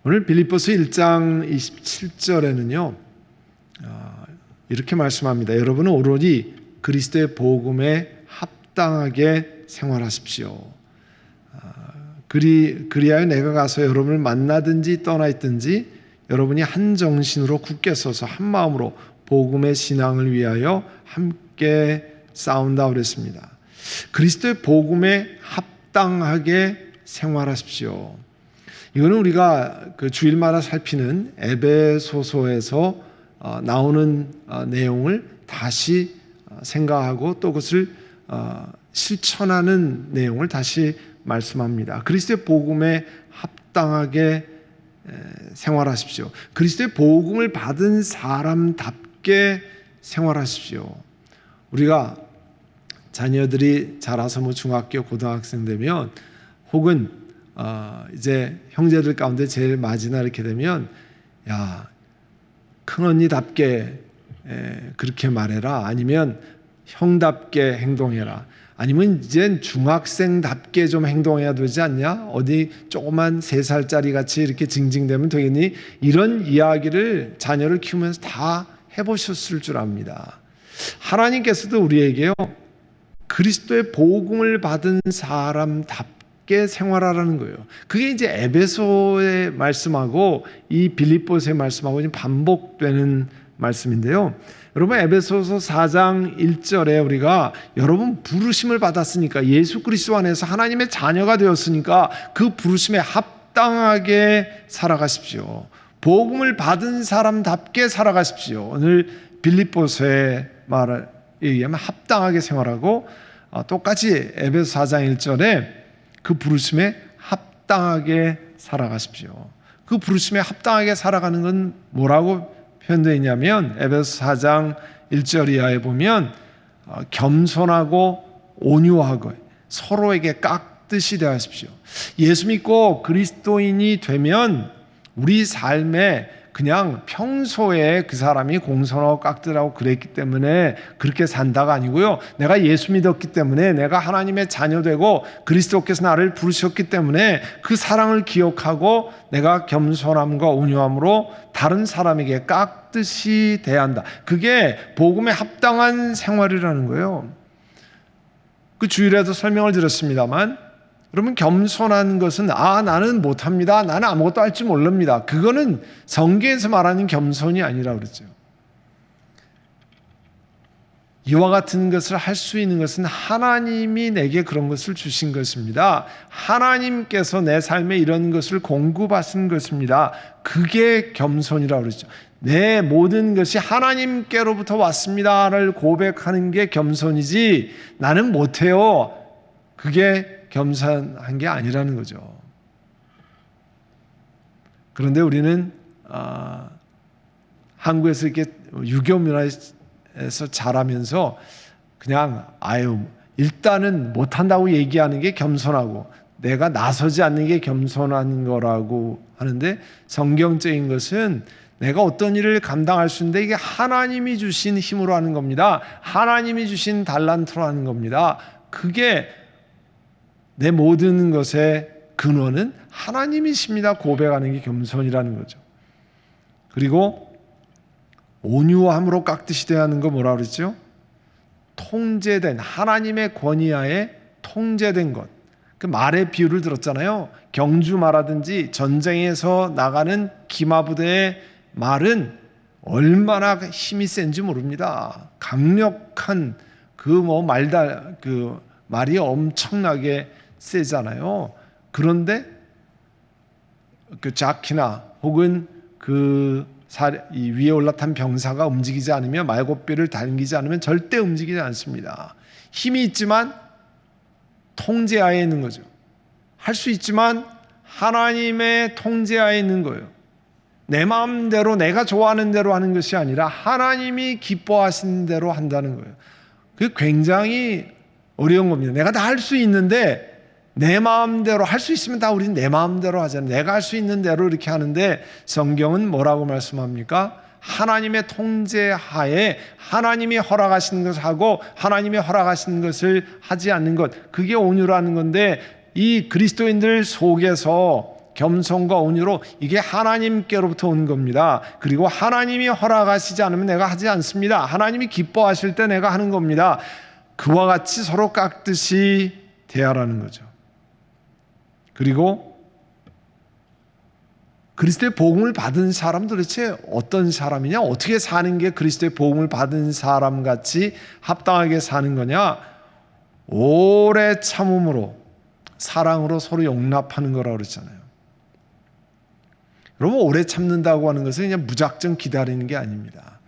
오늘 빌립보서 1장 27절에는요 이렇게 말씀합니다. 여러분은 오로지 그리스도의 복음에 합당하게 생활하십시오. 그리하여 내가 가서 여러분을 만나든지 떠나 있든지 여러분이 한 정신으로 굳게 서서 한 마음으로 복음의 신앙을 위하여 함께 싸운다 그랬습니다. 그리스도의 복음에 합당하게 생활하십시오. 이거는 우리가 그 주일마다 살피는 에베소서에서 나오는 내용을 다시 생각하고 또 그것을 실천하는 내용을 다시 말씀합니다. 그리스도의 복음에 합당하게 생활하십시오. 그리스도의 복음을 받은 사람답게 생활하십시오. 우리가 자녀들이 자라서 뭐 중학교, 고등학생 되면 혹은 이제 형제들 가운데 제일 마지나 이렇게 되면 야, 큰언니답게 그렇게 말해라. 아니면 형답게 행동해라. 아니면 이젠 중학생답게 좀 행동해야 되지 않냐? 어디 조그만 3살짜리 같이 이렇게 징징대면 되겠니? 이런 이야기를 자녀를 키우면서 다 해보셨을 줄 압니다. 하나님께서도 우리에게요 그리스도의 복음을 받은 사람답게 생활하라는 거예요. 그게 이제 에베소의 말씀하고 이 빌립보서의 말씀하고 지금 반복되는 말씀인데요. 여러분 에베소서 4장 1절에 우리가 여러분 부르심을 받았으니까 예수 그리스도 안에서 하나님의 자녀가 되었으니까 그 부르심에 합당하게 살아가십시오. 복음을 받은 사람답게 살아가십시오. 오늘 빌립보서의 말에 의하면 합당하게 생활하고 똑같이 에베소 4장 1절에 그 부르심에 합당하게 살아가십시오. 그 부르심에 합당하게 살아가는 건 뭐라고 표현되어 있냐면 에베소 4장 1절 이하에 보면 겸손하고 온유하고 서로에게 깎듯이 대하십시오. 예수 믿고 그리스도인이 되면 우리 삶에 그냥 평소에 그 사람이 공손하고 깍듯하고 그랬기 때문에 그렇게 산다가 아니고요. 내가 예수 믿었기 때문에 내가 하나님의 자녀 되고 그리스도께서 나를 부르셨기 때문에 그 사랑을 기억하고 내가 겸손함과 온유함으로 다른 사람에게 깍듯이 대한다. 그게 복음에 합당한 생활이라는 거예요. 그 주일에도 설명을 드렸습니다만 여러분 겸손한 것은 나는 못합니다. 나는 아무것도 할 줄 모릅니다. 그거는 성경에서 말하는 겸손이 아니라 그러죠. 이와 같은 것을 할 수 있는 것은 하나님이 내게 그런 것을 주신 것입니다. 하나님께서 내 삶에 이런 것을 공급하신 것입니다. 그게 겸손이라고 그러죠. 내 모든 것이 하나님께로부터 왔습니다를 고백하는 게 겸손이지 나는 못해요. 그게 겸손한 게 아니라는 거죠. 그런데 우리는 한국에서 이렇게 유교 문화에서 자라면서 그냥 일단은 못한다고 얘기하는 게 겸손하고 내가 나서지 않는 게 겸손한 거라고 하는데 성경적인 것은 내가 어떤 일을 감당할 수 있는데 이게 하나님이 주신 힘으로 하는 겁니다. 하나님이 주신 달란트로 하는 겁니다. 그게 내 모든 것의 근원은 하나님이십니다. 고백하는 게 겸손이라는 거죠. 그리고 온유함으로 깍듯이 대하는 거 뭐라 그랬죠? 통제된 하나님의 권위하에 통제된 것. 그 말의 비유를 들었잖아요. 경주 말하든지 전쟁에서 나가는 기마부대의 말은 얼마나 힘이 센지 모릅니다. 강력한 말이 엄청나게 세잖아요. 그런데 그 자키나 혹은 이 위에 올라탄 병사가 움직이지 않으면 말고삐를 당기지 않으면 절대 움직이지 않습니다. 힘이 있지만 통제하에 있는 거죠. 할 수 있지만 하나님의 통제하에 있는 거예요. 내 마음대로 내가 좋아하는 대로 하는 것이 아니라 하나님이 기뻐하시는 대로 한다는 거예요. 그게 굉장히 어려운 겁니다. 내가 다 할 수 있는데 내 마음대로 할 수 있으면 다 우리는 내 마음대로 하잖아요. 내가 할 수 있는 대로 이렇게 하는데 성경은 뭐라고 말씀합니까? 하나님의 통제하에 하나님이 허락하시는 것을 하고 하나님이 허락하시는 것을 하지 않는 것, 그게 온유라는 건데 이 그리스도인들 속에서 겸손과 온유로 이게 하나님께로부터 온 겁니다. 그리고 하나님이 허락하시지 않으면 내가 하지 않습니다. 하나님이 기뻐하실 때 내가 하는 겁니다. 그와 같이 서로 깎듯이 대하라는 거죠. 그리고 그리스도의 복음을 받은 사람 도대체 어떤 사람이냐? 어떻게 사는 게 그리스도의 복음을 받은 사람같이 합당하게 사는 거냐? 오래 참음으로 사랑으로 서로 용납하는 거라고 그랬잖아요. 여러분, 오래 참는다고 하는 것은 그냥 무작정 기다리는 게 아닙니다.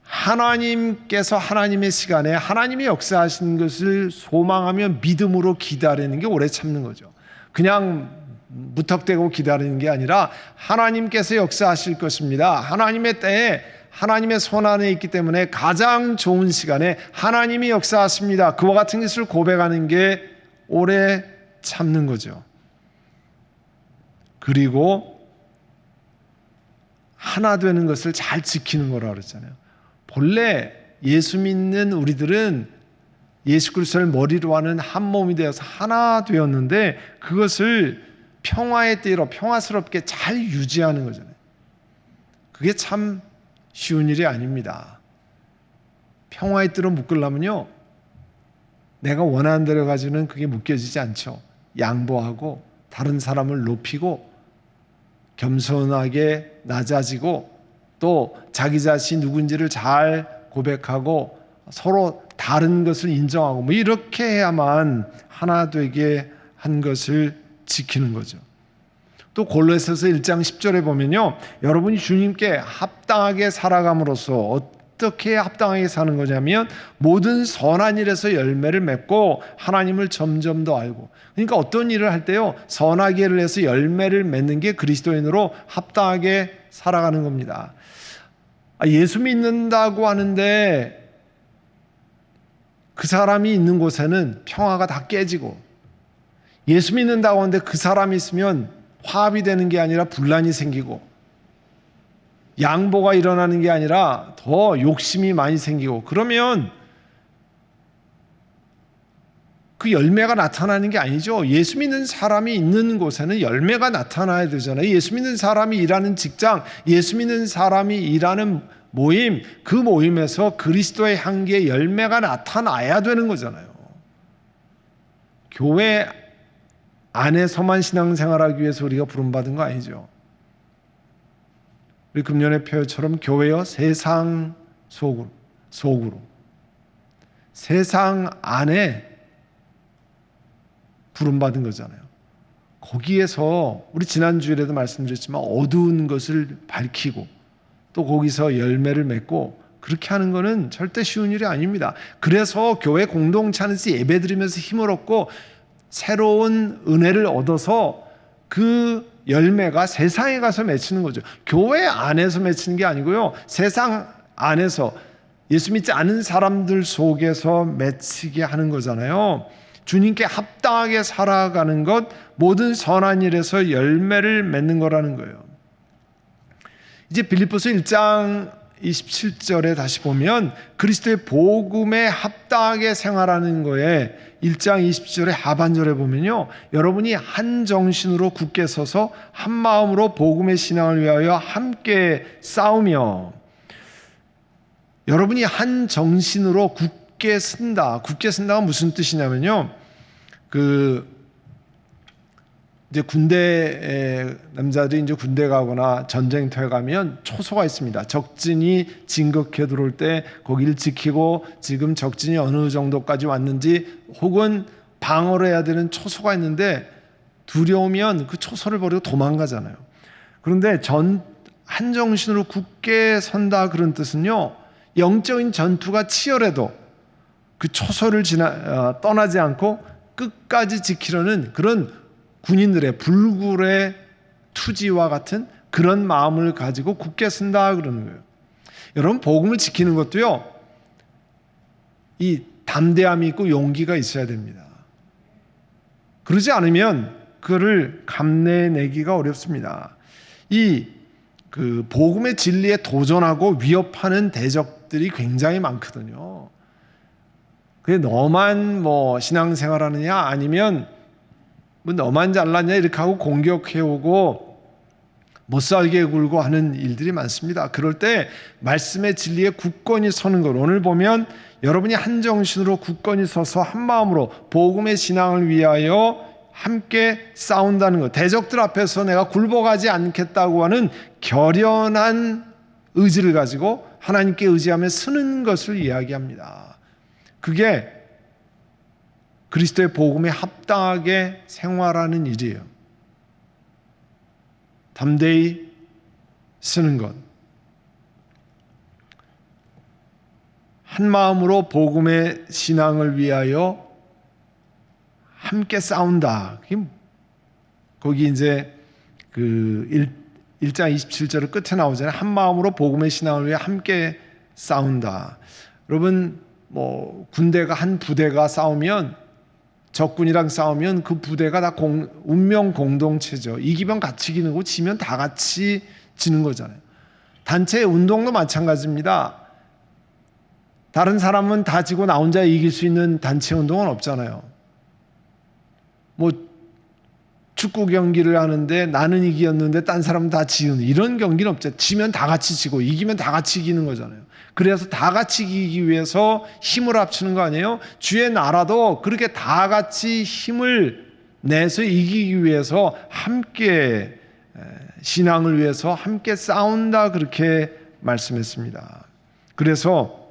하나님께서 하나님의 시간에 하나님이 역사하시는 것을 소망하며 믿음으로 기다리는 게 오래 참는 거죠. 그냥 무턱대고 기다리는 게 아니라 하나님께서 역사하실 것입니다. 하나님의 때에 하나님의 손 안에 있기 때문에 가장 좋은 시간에 하나님이 역사하십니다. 그와 같은 것을 고백하는 게 오래 참는 거죠. 그리고 하나 되는 것을 잘 지키는 거라고 그랬잖아요. 본래 예수 믿는 우리들은 예수 그리스도를 머리로 하는 한 몸이 되어서 하나 되었는데 그것을 평화의 띠로 평화스럽게 잘 유지하는 거잖아요. 그게 참 쉬운 일이 아닙니다. 평화의 띠로 묶으려면요, 내가 원하는 대로 가지고는 그게 묶여지지 않죠. 양보하고 다른 사람을 높이고 겸손하게 낮아지고 또 자기 자신이 누군지를 잘 고백하고 서로 다른 것을 인정하고 뭐 이렇게 해야만 하나 되게 한 것을 지키는 거죠. 또 골로새서 1장 10절에 보면요, 여러분이 주님께 합당하게 살아감으로써 어떻게 합당하게 사는 거냐면 모든 선한 일에서 열매를 맺고 하나님을 점점 더 알고, 그러니까 어떤 일을 할 때요, 선하게 일을 해서 열매를 맺는 게 그리스도인으로 합당하게 살아가는 겁니다. 예수 믿는다고 하는데 그 사람이 있는 곳에는 평화가 다 깨지고, 예수 믿는다고 하는데 그 사람이 있으면 화합이 되는 게 아니라 분란이 생기고, 양보가 일어나는 게 아니라 더 욕심이 많이 생기고, 그러면 그 열매가 나타나는 게 아니죠. 예수 믿는 사람이 있는 곳에는 열매가 나타나야 되잖아요. 예수 믿는 사람이 일하는 직장, 예수 믿는 사람이 일하는 모임, 그 모임에서 그리스도의 향기의 열매가 나타나야 되는 거잖아요. 교회 안에서만 신앙생활하기 위해서 우리가 부름받은 거 아니죠. 우리 금년의 표처럼 교회여 세상 속으로 세상 안에 부름받은 거잖아요. 거기에서 우리 지난주일에도 말씀드렸지만 어두운 것을 밝히고 또 거기서 열매를 맺고 그렇게 하는 거는 절대 쉬운 일이 아닙니다. 그래서 교회 공동체 안에서 예배드리면서 힘을 얻고 새로운 은혜를 얻어서 그 열매가 세상에 가서 맺히는 거죠. 교회 안에서 맺히는 게 아니고요, 세상 안에서 예수 믿지 않은 사람들 속에서 맺히게 하는 거잖아요. 주님께 합당하게 살아가는 것, 모든 선한 일에서 열매를 맺는 거라는 거예요. 이제 빌립보서 1장 27절에 다시 보면 그리스도의 복음에 합당하게 생활하는 거에 1장 20절의 하반절에 보면요, 여러분이 한 정신으로 굳게 서서 한 마음으로 복음의 신앙을 위하여 함께 싸우며, 여러분이 한 정신으로 굳게 쓴다. 굳게 쓴다가 무슨 뜻이냐면요, 이제 군대 남자들이 이제 군대 가거나 전쟁터에 가면 초소가 있습니다. 적진이 진격해 들어올 때 거기를 지키고 지금 적진이 어느 정도까지 왔는지 혹은 방어를 해야 되는 초소가 있는데 두려우면 그 초소를 버리고 도망가잖아요. 그런데 한 정신으로 굳게 선다 그런 뜻은요, 영적인 전투가 치열해도 그 초소를 떠나지 않고 끝까지 지키려는 그런 군인들의 불굴의 투지와 같은 그런 마음을 가지고 굳게 쓴다 그러는 거예요. 여러분, 복음을 지키는 것도요, 이 담대함이 있고 용기가 있어야 됩니다. 그러지 않으면 그거를 감내내기가 어렵습니다. 그 복음의 진리에 도전하고 위협하는 대적들이 굉장히 많거든요. 그게 너만 뭐 신앙생활하느냐, 아니면 뭐 너만 잘났냐 이렇게 하고 공격해오고 못살게 굴고 하는 일들이 많습니다. 그럴 때 말씀의 진리에 굳건히 서는 것, 오늘 보면 여러분이 한정신으로 굳건히 서서 한마음으로 복음의 신앙을 위하여 함께 싸운다는 것, 대적들 앞에서 내가 굴복하지 않겠다고 하는 결연한 의지를 가지고 하나님께 의지하며 서는 것을 이야기합니다. 그게 그리스도의 복음에 합당하게 생활하는 일이에요. 담대히 쓰는 것. 한 마음으로 복음의 신앙을 위하여 함께 싸운다. 거기 이제 그 1장 27절 끝에 나오잖아요. 한 마음으로 복음의 신앙을 위해 함께 싸운다. 여러분 뭐 군대가 한 부대가 싸우면 적군이랑 싸우면 그 부대가 다 운명 공동체죠. 이기면 같이 이기는 거고 지면 다 같이 지는 거잖아요. 단체 운동도 마찬가지입니다. 다른 사람은 다 지고 나 혼자 이길 수 있는 단체 운동은 없잖아요. 뭐 축구 경기를 하는데 나는 이겼는데 딴 사람은 다 지는 이런 경기는 없죠. 지면 다 같이 지고 이기면 다 같이 이기는 거잖아요. 그래서 다 같이 이기기 위해서 힘을 합치는 거 아니에요? 주의 나라도 그렇게 다 같이 힘을 내서 이기기 위해서 함께 신앙을 위해서 함께 싸운다 그렇게 말씀했습니다. 그래서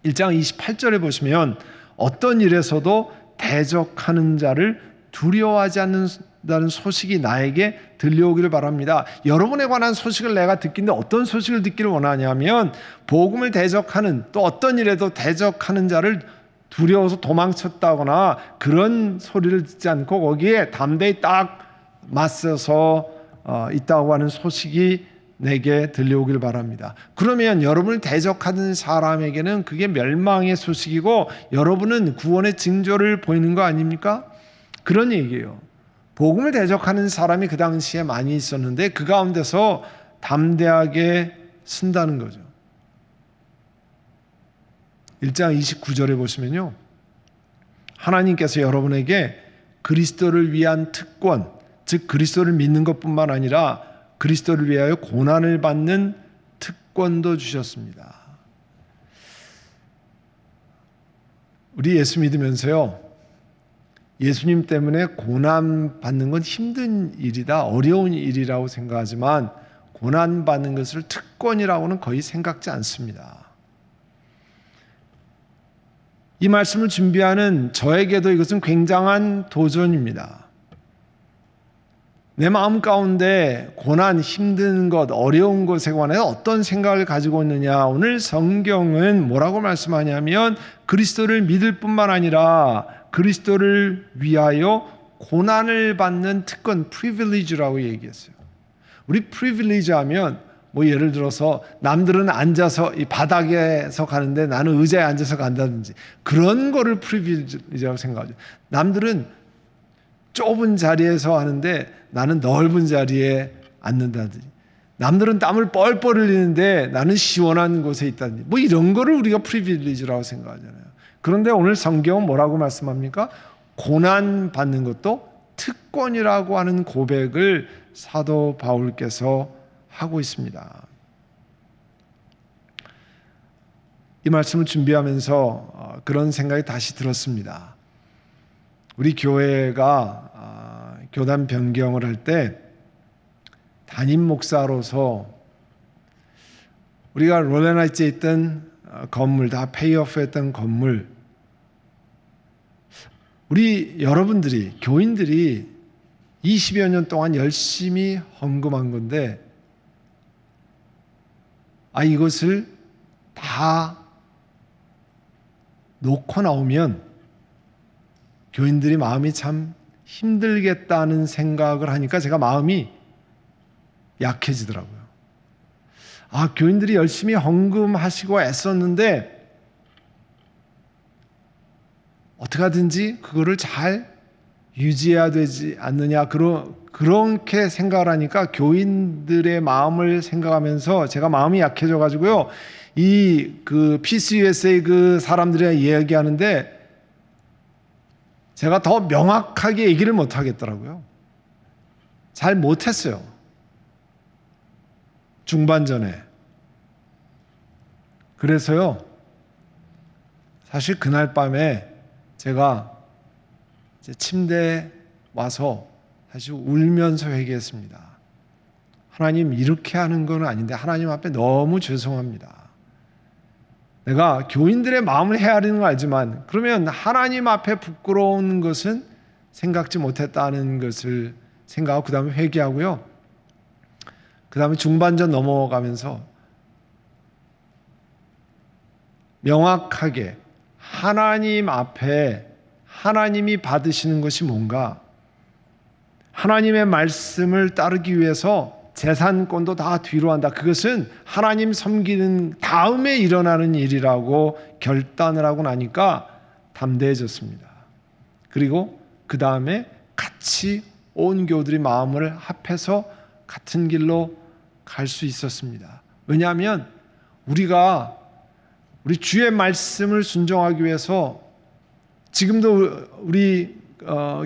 1장 28절에 보시면 어떤 일에서도 대적하는 자를 두려워하지 않는다는 소식이 나에게 들려오기를 바랍니다. 여러분에 관한 소식을 내가 듣기인데 어떤 소식을 듣기를 원하냐면 복음을 대적하는 또 어떤 일에도 대적하는 자를 두려워서 도망쳤다거나 그런 소리를 듣지 않고 거기에 담대히 딱 맞서서 있다고 하는 소식이 내게 들려오길 바랍니다. 그러면 여러분을 대적하는 사람에게는 그게 멸망의 소식이고 여러분은 구원의 징조를 보이는 거 아닙니까? 그런 얘기예요. 복음을 대적하는 사람이 그 당시에 많이 있었는데 그 가운데서 담대하게 쓴다는 거죠. 1장 29절에 보시면요. 하나님께서 여러분에게 그리스도를 위한 특권, 즉 그리스도를 믿는 것뿐만 아니라 그리스도를 위하여 고난을 받는 특권도 주셨습니다. 우리 예수 믿으면서요. 예수님 때문에 고난 받는 건 힘든 일이다, 어려운 일이라고 생각하지만 고난 받는 것을 특권이라고는 거의 생각지 않습니다. 이 말씀을 준비하는 저에게도 이것은 굉장한 도전입니다. 내 마음 가운데 고난, 힘든 것, 어려운 것에 관해서 어떤 생각을 가지고 있느냐. 오늘 성경은 뭐라고 말씀하냐면 그리스도를 믿을 뿐만 아니라 그리스도를 위하여 고난을 받는 특권, 프리빌리지라고 얘기했어요. 우리 프리빌리지 하면 뭐 예를 들어서 남들은 앉아서 이 바닥에서 가는데 나는 의자에 앉아서 간다든지 그런 거를 프리빌리지라고 생각하죠. 남들은 좁은 자리에서 하는데 나는 넓은 자리에 앉는다든지 남들은 땀을 뻘뻘 흘리는데 나는 시원한 곳에 있다든지 뭐 이런 거를 우리가 프리빌리지라고 생각하잖아요. 그런데 오늘 성경은 뭐라고 말씀합니까? 고난 받는 것도 특권이라고 하는 고백을 사도 바울께서 하고 있습니다. 이 말씀을 준비하면서 그런 생각이 다시 들었습니다. 우리 교회가 교단 변경을 할 때 담임 목사로서 우리가 롤랜하이츠에 있던 건물, 다 페이오프 했던 건물, 우리 여러분들이, 교인들이 20여 년 동안 열심히 헌금한 건데 이것을 다 놓고 나오면 교인들이 마음이 참 힘들겠다는 생각을 하니까 제가 마음이 약해지더라고요. 교인들이 열심히 헌금하시고 애썼는데 어떻게 하든지 그거를 잘 유지해야 되지 않느냐, 그렇게 생각을 하니까 교인들의 마음을 생각하면서 제가 마음이 약해져 가지고요. 그 PCUSA 그 사람들이 이야기하는데 제가 더 명확하게 얘기를 못 하겠더라고요. 잘 못했어요. 중반전에. 그래서요, 사실 그날 밤에 제가 이제 침대에 와서 사실 울면서 회개했습니다. 하나님, 이렇게 하는 건 아닌데 하나님 앞에 너무 죄송합니다. 내가 교인들의 마음을 헤아리는 걸 알지만 그러면 하나님 앞에 부끄러운 것은 생각지 못했다는 것을 생각하고 그 다음에 회개하고요. 그 다음에 중반전 넘어가면서 명확하게 하나님 앞에 하나님이 받으시는 것이 뭔가, 하나님의 말씀을 따르기 위해서 재산권도 다 뒤로 한다. 그것은 하나님 섬기는 다음에 일어나는 일이라고 결단을 하고 나니까 담대해졌습니다. 그리고 그 다음에 같이 온 교우들이 마음을 합해서 같은 길로 갈 수 있었습니다. 왜냐하면 우리가 우리 주의 말씀을 순종하기 위해서 지금도 우리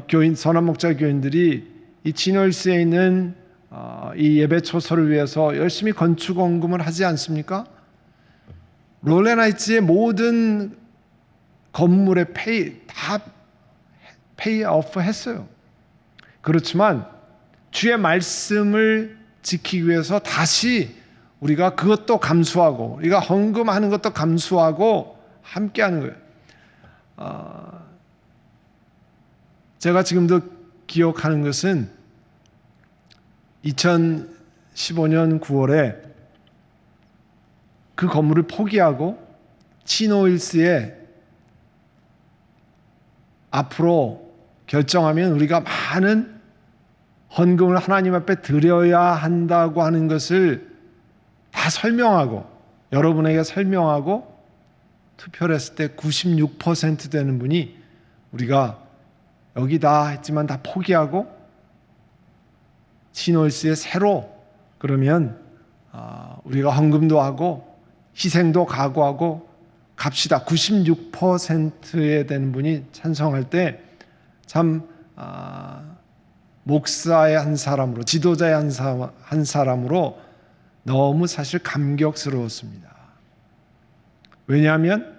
교인, 선한 목자 교인들이 이 진월스에 있는 이 예배 초소를 위해서 열심히 건축 헌금을 하지 않습니까? 롤랜하이츠의 모든 건물의 다 페이오프 했어요. 그렇지만 주의 말씀을 지키기 위해서 다시 우리가 그것도 감수하고, 우리가 헌금하는 것도 감수하고 함께 하는 거예요. 제가 지금도 기억하는 것은 2015년 9월에 그 건물을 포기하고 치노힐스에 앞으로 결정하면 우리가 많은 헌금을 하나님 앞에 드려야 한다고 하는 것을 다 설명하고, 여러분에게 설명하고 투표를 했을 때 96% 되는 분이 우리가 여기다 했지만 다 포기하고 치노힐스에 새로, 그러면 우리가 헌금도 하고 희생도 각오하고 갑시다. 96%에 되는 분이 찬성할 때 참 목사의 한 사람으로, 지도자의 한 사람으로 너무 사실 감격스러웠습니다. 왜냐하면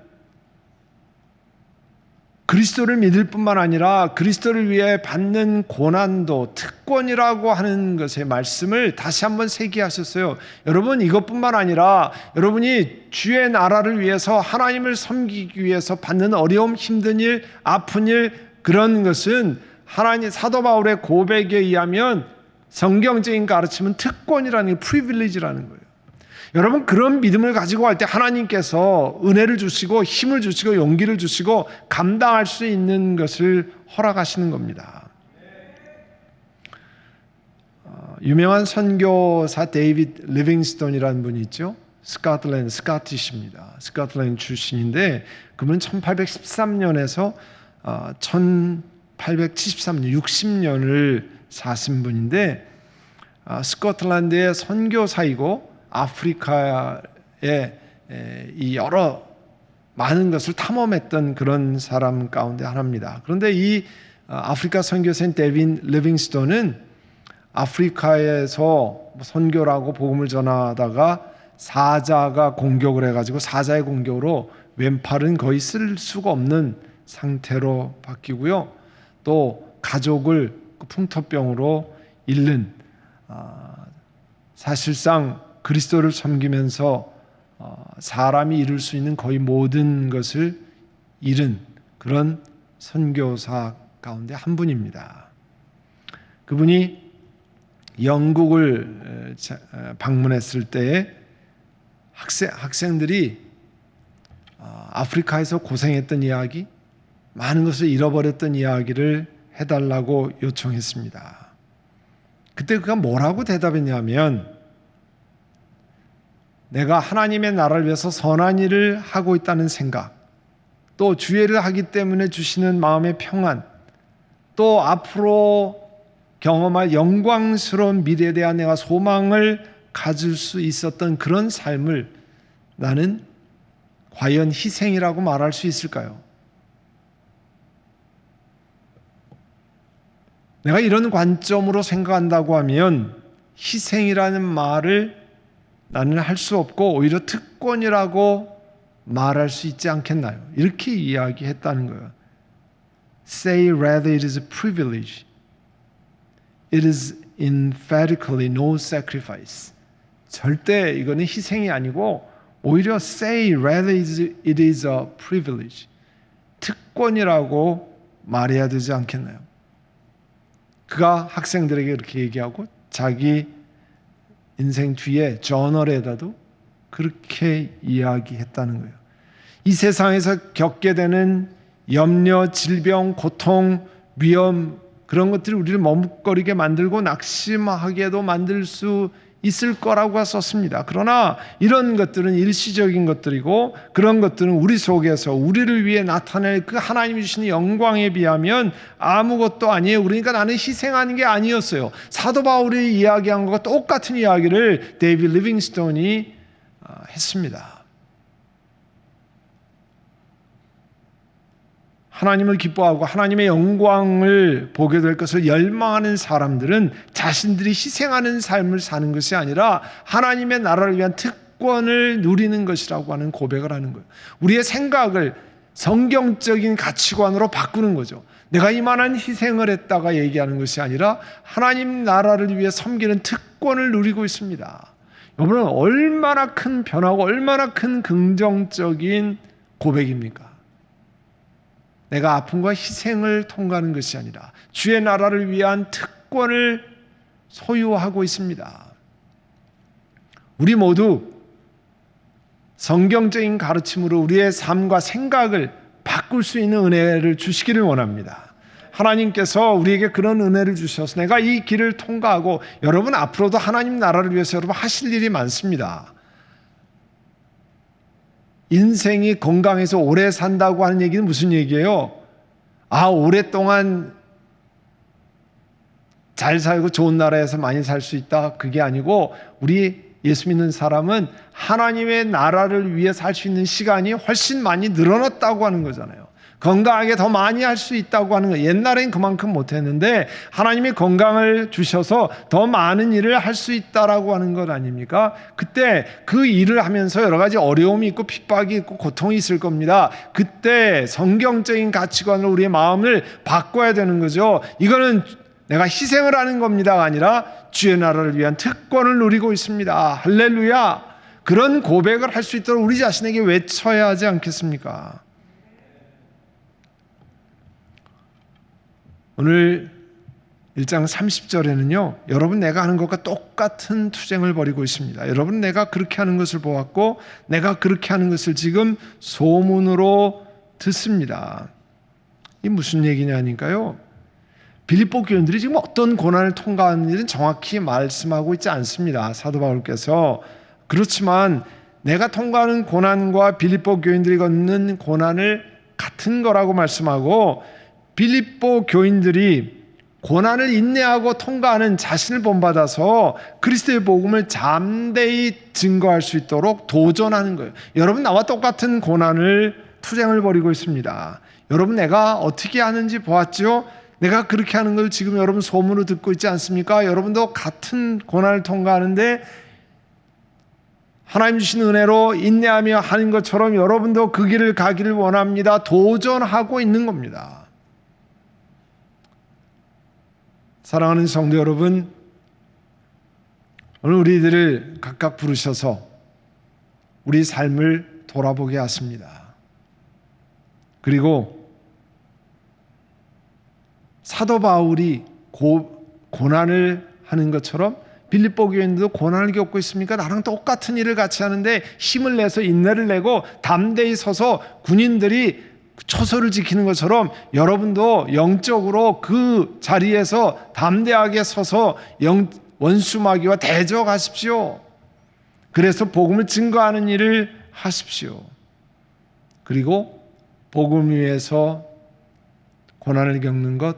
그리스도를 믿을 뿐만 아니라 그리스도를 위해 받는 고난도, 특권이라고 하는 것의 말씀을 다시 한번 새기하셨어요. 여러분, 이것뿐만 아니라 여러분이 주의 나라를 위해서, 하나님을 섬기기 위해서 받는 어려움, 힘든 일, 아픈 일, 그런 것은 하나님, 사도 바울의 고백에 의하면 성경적인 가르침은 특권이라는 게 프리빌리지라는 거예요. 여러분, 그런 믿음을 가지고 할 때 하나님께서 은혜를 주시고 힘을 주시고 용기를 주시고 감당할 수 있는 것을 허락하시는 겁니다. 유명한 선교사 데이비드 리빙스톤이라는 분이 있죠. 스코틀랜드 출신인데 그분은 1813년에서 1873년, 60년을 사신 분인데 스코틀랜드의 선교사이고 아프리카의 이 여러 많은 것을 탐험했던 그런 사람 가운데 하나입니다. 그런데 이 아프리카 선교사인 데이비드 리빙스톤은 아프리카에서 선교를 하고 복음을 전하다가 사자가 공격을 해가지고 사자의 공격으로 왼팔은 거의 쓸 수가 없는 상태로 바뀌고요. 또 가족을 풍토병으로 잃는, 사실상 그리스도를 섬기면서 사람이 이룰 수 있는 거의 모든 것을 잃은 그런 선교사 가운데 한 분입니다. 그분이 영국을 방문했을 때에 학생들이 아프리카에서 고생했던 이야기, 많은 것을 잃어버렸던 이야기를 해달라고 요청했습니다. 그때 그가 뭐라고 대답했냐면, 내가 하나님의 나라를 위해서 선한 일을 하고 있다는 생각, 또 주의를 하기 때문에 주시는 마음의 평안, 또 앞으로 경험할 영광스러운 미래에 대한 내가 소망을 가질 수 있었던 그런 삶을 나는 과연 희생이라고 말할 수 있을까요? 내가 이런 관점으로 생각한다고 하면 희생이라는 말을 나는 할 수 없고 오히려 특권이라고 말할 수 있지 않겠나요? 이렇게 이야기했다는 거예요. Say rather it is a privilege. It is emphatically no sacrifice. 절대 이거는 희생이 아니고 오히려 say rather it is a privilege. 특권이라고 말해야 되지 않겠나요? 그가 학생들에게 이렇게 얘기하고 자기 인생 뒤에 저널에다도 그렇게 이야기했다는 거예요. 이 세상에서 겪게 되는 염려, 질병, 고통, 위험 그런 것들이 우리를 머뭇거리게 만들고 낙심하게도 만들 수 있을 거라고 썼습니다. 그러나 이런 것들은 일시적인 것들이고 그런 것들은 우리 속에서 우리를 위해 나타낼 그 하나님이 주시는 영광에 비하면 아무것도 아니에요. 그러니까 나는 희생하는 게 아니었어요. 사도 바울이 이야기한 것과 똑같은 이야기를 데이비드 리빙스톤이 했습니다. 하나님을 기뻐하고 하나님의 영광을 보게 될 것을 열망하는 사람들은 자신들이 희생하는 삶을 사는 것이 아니라 하나님의 나라를 위한 특권을 누리는 것이라고 하는 고백을 하는 거예요. 우리의 생각을 성경적인 가치관으로 바꾸는 거죠. 내가 이만한 희생을 했다가 얘기하는 것이 아니라 하나님 나라를 위해 섬기는 특권을 누리고 있습니다. 여러분은 얼마나 큰 변화고 얼마나 큰 긍정적인 고백입니까? 내가 아픔과 희생을 통과하는 것이 아니라 주의 나라를 위한 특권을 소유하고 있습니다. 우리 모두 성경적인 가르침으로 우리의 삶과 생각을 바꿀 수 있는 은혜를 주시기를 원합니다. 하나님께서 우리에게 그런 은혜를 주셔서 내가 이 길을 통과하고 여러분 앞으로도 하나님 나라를 위해서 여러분 하실 일이 많습니다. 인생이 건강해서 오래 산다고 하는 얘기는 무슨 얘기예요? 오랫동안 잘 살고 좋은 나라에서 많이 살 수 있다. 그게 아니고 우리 예수 믿는 사람은 하나님의 나라를 위해 살 수 있는 시간이 훨씬 많이 늘어났다고 하는 거잖아요. 건강하게 더 많이 할 수 있다고 하는 거예요. 옛날엔 그만큼 못했는데 하나님이 건강을 주셔서 더 많은 일을 할 수 있다라고 하는 것 아닙니까? 그때 그 일을 하면서 여러 가지 어려움이 있고 핍박이 있고 고통이 있을 겁니다. 그때 성경적인 가치관으로 우리의 마음을 바꿔야 되는 거죠. 이거는 내가 희생을 하는 겁니다가 아니라 주의 나라를 위한 특권을 누리고 있습니다. 할렐루야. 그런 고백을 할 수 있도록 우리 자신에게 외쳐야 하지 않겠습니까? 오늘 1장 30절에는요. 여러분 내가 하는 것과 똑같은 투쟁을 벌이고 있습니다. 여러분 내가 그렇게 하는 것을 보았고 내가 그렇게 하는 것을 지금 소문으로 듣습니다. 이게 무슨 얘기냐니까요. 빌립보 교인들이 지금 어떤 고난을 통과하는 일은 정확히 말씀하고 있지 않습니다. 사도 바울께서. 그렇지만 내가 통과하는 고난과 빌립보 교인들이 겪는 고난을 같은 거라고 말씀하고 빌립보 교인들이 고난을 인내하고 통과하는 자신을 본받아서 그리스도의 복음을 담대히 증거할 수 있도록 도전하는 거예요. 여러분 나와 똑같은 고난을 투쟁을 벌이고 있습니다. 여러분 내가 어떻게 하는지 보았죠? 내가 그렇게 하는 걸 지금 여러분 소문으로 듣고 있지 않습니까? 여러분도 같은 고난을 통과하는데 하나님 주신 은혜로 인내하며 하는 것처럼 여러분도 그 길을 가기를 원합니다. 도전하고 있는 겁니다. 사랑하는 성도 여러분, 오늘 우리들을 각각 부르셔서 우리 삶을 돌아보게 하십니다. 그리고 사도 바울이 고난을 하는 것처럼 빌립보 교인들도 고난을 겪고 있습니까? 나랑 똑같은 일을 같이 하는데 힘을 내서 인내를 내고 담대히 서서 군인들이 초소를 지키는 것처럼 여러분도 영적으로 그 자리에서 담대하게 서서 원수마귀와 대적하십시오. 그래서 복음을 증거하는 일을 하십시오. 그리고 복음 위에서 고난을 겪는 것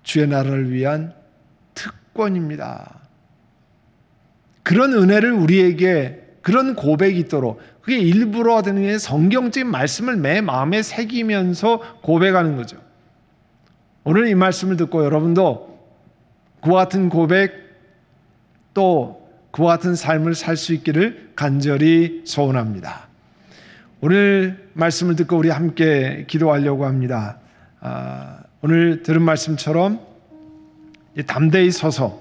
주의 나라를 위한 특권입니다. 그런 은혜를 우리에게 그런 고백이 있도록 그게 일부러 되는 게 성경적인 말씀을 내 마음에 새기면서 고백하는 거죠. 오늘 이 말씀을 듣고 여러분도 그와 같은 고백 또 그와 같은 삶을 살 수 있기를 간절히 소원합니다. 오늘 말씀을 듣고 우리 함께 기도하려고 합니다. 오늘 들은 말씀처럼 담대히 서서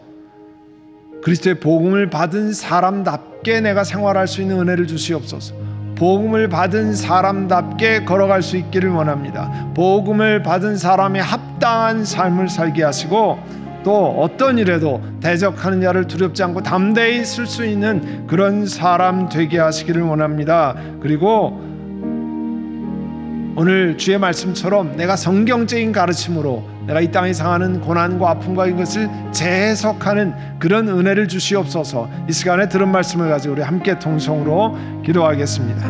그리스도의 복음을 받은 사람답게 내가 생활할 수 있는 은혜를 주시옵소서. 복음을 받은 사람답게 걸어갈 수 있기를 원합니다. 복음을 받은 사람의 합당한 삶을 살게 하시고 또 어떤 일에도 대적하는 자를 두렵지 않고 담대히 쓸 수 있는 그런 사람 되게 하시기를 원합니다. 그리고 오늘 주의 말씀처럼 내가 성경적인 가르침으로 내가 이 땅에 상하는 고난과 아픔과 이것을 재해석하는 그런 은혜를 주시옵소서. 이 시간에 들은 말씀을 가지고 우리 함께 통성으로 기도하겠습니다.